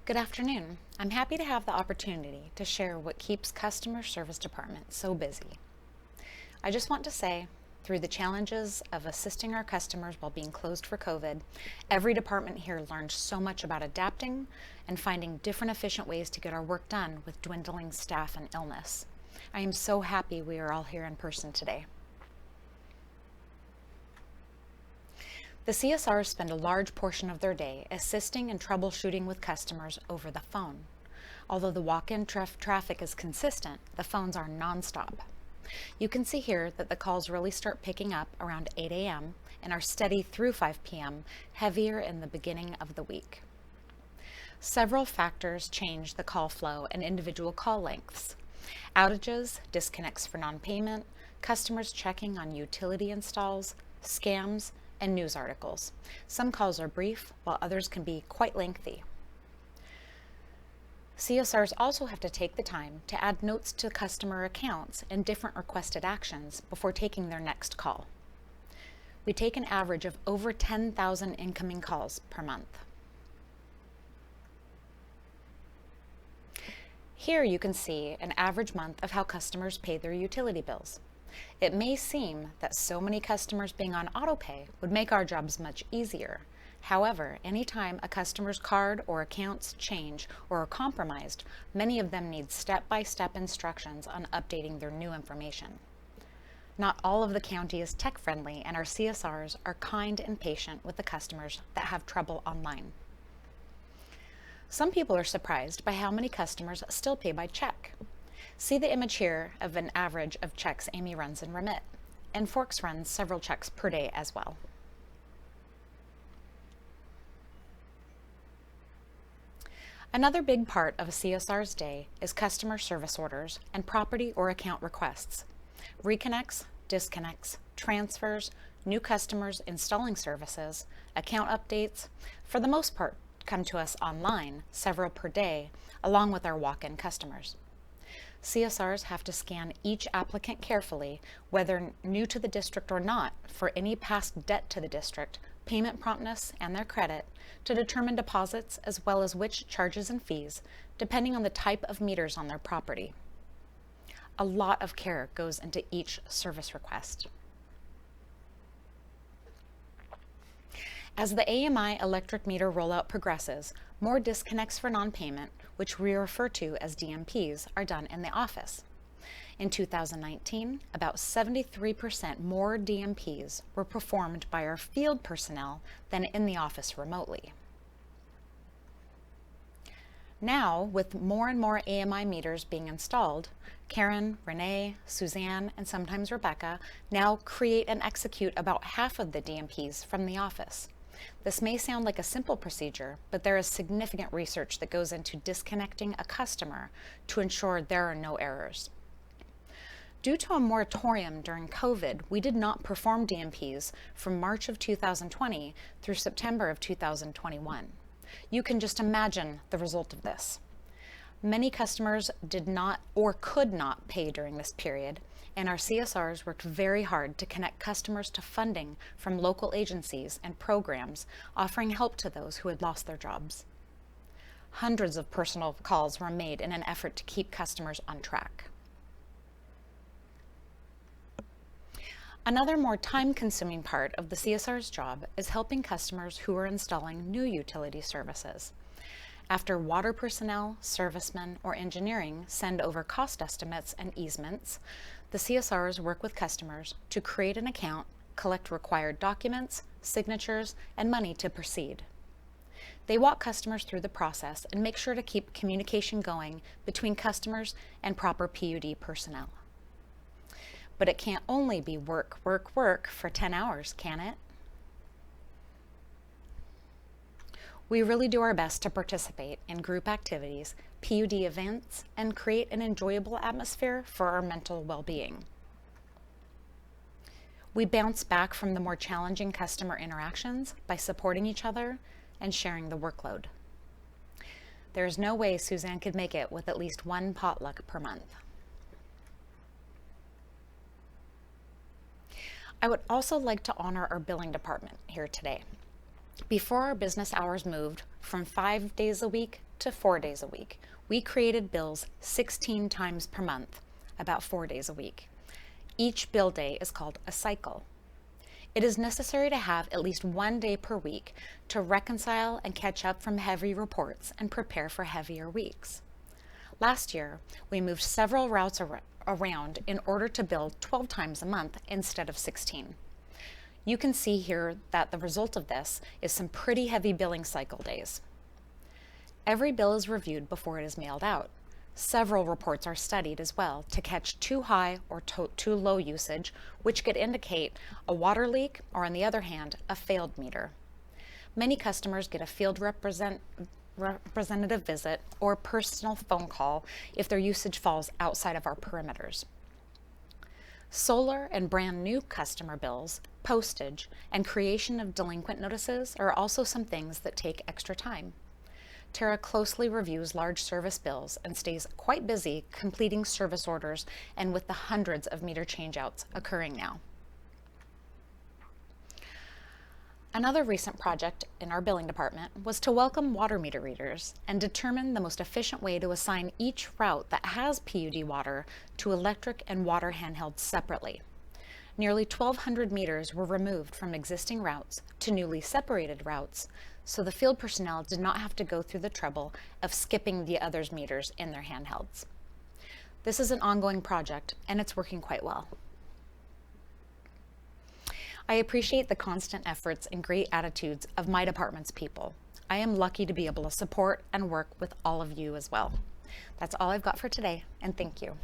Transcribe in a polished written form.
Good afternoon. I'm happy to have the opportunity to share what keeps customer service department so busy. I just want to say, through the challenges of assisting our customers while being closed for COVID, every department here learned so much about adapting and finding different efficient ways to get our work done with dwindling staff and illness. I am so happy we are all here in person today. The CSRs spend a large portion of their day assisting and troubleshooting with customers over the phone. Although the walk-in traffic is consistent, the phones are nonstop. You can see here that the calls really start picking up around 8 a.m. and are steady through 5 p.m., heavier in the beginning of the week. Several factors change the call flow and individual call lengths. Outages, disconnects for non-payment, customers checking on utility installs, scams, and news articles. Some calls are brief, while others can be quite lengthy. CSRs also have to take the time to add notes to customer accounts and different requested actions before taking their next call. We take an average of over 10,000 incoming calls per month. Here you can see an average month of how customers pay their utility bills. It may seem that so many customers being on autopay would make our jobs much easier. However, anytime a customer's card or accounts change or are compromised, many of them need step-by-step instructions on updating their new information. Not all of the county is tech-friendly, and our CSRs are kind and patient with the customers that have trouble online. Some people are surprised by how many customers still pay by check. See the image here of an average of checks Amy runs in Remit, and Forks runs several checks per day as well. Another big part of a CSR's day is customer service orders and property or account requests. Reconnects, disconnects, transfers, new customers installing services, account updates, for the most part come to us online, several per day, along with our walk-in customers. CSRs have to scan each applicant carefully, whether new to the district or not, for any past debt to the district, payment promptness, and their credit, to determine deposits as well as which charges and fees, depending on the type of meters on their property. A lot of care goes into each service request. As the AMI electric meter rollout progresses, more disconnects for non-payment, which we refer to as DMPs, are done in the office. In 2019, about 73% more DMPs were performed by our field personnel than in the office remotely. Now, with more and more AMI meters being installed, Karen, Renee, Suzanne, and sometimes Rebecca now create and execute about half of the DMPs from the office. This may sound like a simple procedure, but there is significant research that goes into disconnecting a customer to ensure there are no errors. Due to a moratorium during COVID, we did not perform DMPs from March of 2020 through September of 2021. You can just imagine the result of this. Many customers did not or could not pay during this period, and our CSRs worked very hard to connect customers to funding from local agencies and programs offering help to those who had lost their jobs. Hundreds of personal calls were made in an effort to keep customers on track. Another more time-consuming part of the CSR's job is helping customers who are installing new utility services. After water personnel, servicemen, or engineering send over cost estimates and easements, the CSRs work with customers to create an account, collect required documents, signatures, and money to proceed. They walk customers through the process and make sure to keep communication going between customers and proper PUD personnel. But it can't only be work, work, work for 10 hours, can it? We really do our best to participate in group activities, PUD events, and create an enjoyable atmosphere for our mental well-being. We bounce back from the more challenging customer interactions by supporting each other and sharing the workload. There is no way Suzanne could make it with at least one potluck per month. I would also like to honor our billing department here today. Before our business hours moved from 5 days a week to 4 days a week. We created bills 16 times per month, about 4 days a week. Each bill day is called a cycle. It is necessary to have at least 1 day per week to reconcile and catch up from heavy reports and prepare for heavier weeks. Last year, we moved several routes around in order to bill 12 times a month instead of 16. You can see here that the result of this is some pretty heavy billing cycle days. Every bill is reviewed before it is mailed out. Several reports are studied as well to catch too high or too low usage, which could indicate a water leak or, on the other hand, a failed meter. Many customers get a field representative visit or personal phone call if their usage falls outside of our perimeters. Solar and brand new customer bills, postage, and creation of delinquent notices are also some things that take extra time. Tara closely reviews large service bills and stays quite busy completing service orders and with the hundreds of meter changeouts occurring now. Another recent project in our billing department was to welcome water meter readers and determine the most efficient way to assign each route that has PUD water to electric and water handhelds separately. Nearly 1,200 meters were removed from existing routes to newly separated routes, so the field personnel did not have to go through the trouble of skipping the others' meters in their handhelds. This is an ongoing project, and it's working quite well. I appreciate the constant efforts and great attitudes of my department's people. I am lucky to be able to support and work with all of you as well. That's all I've got for today, and thank you.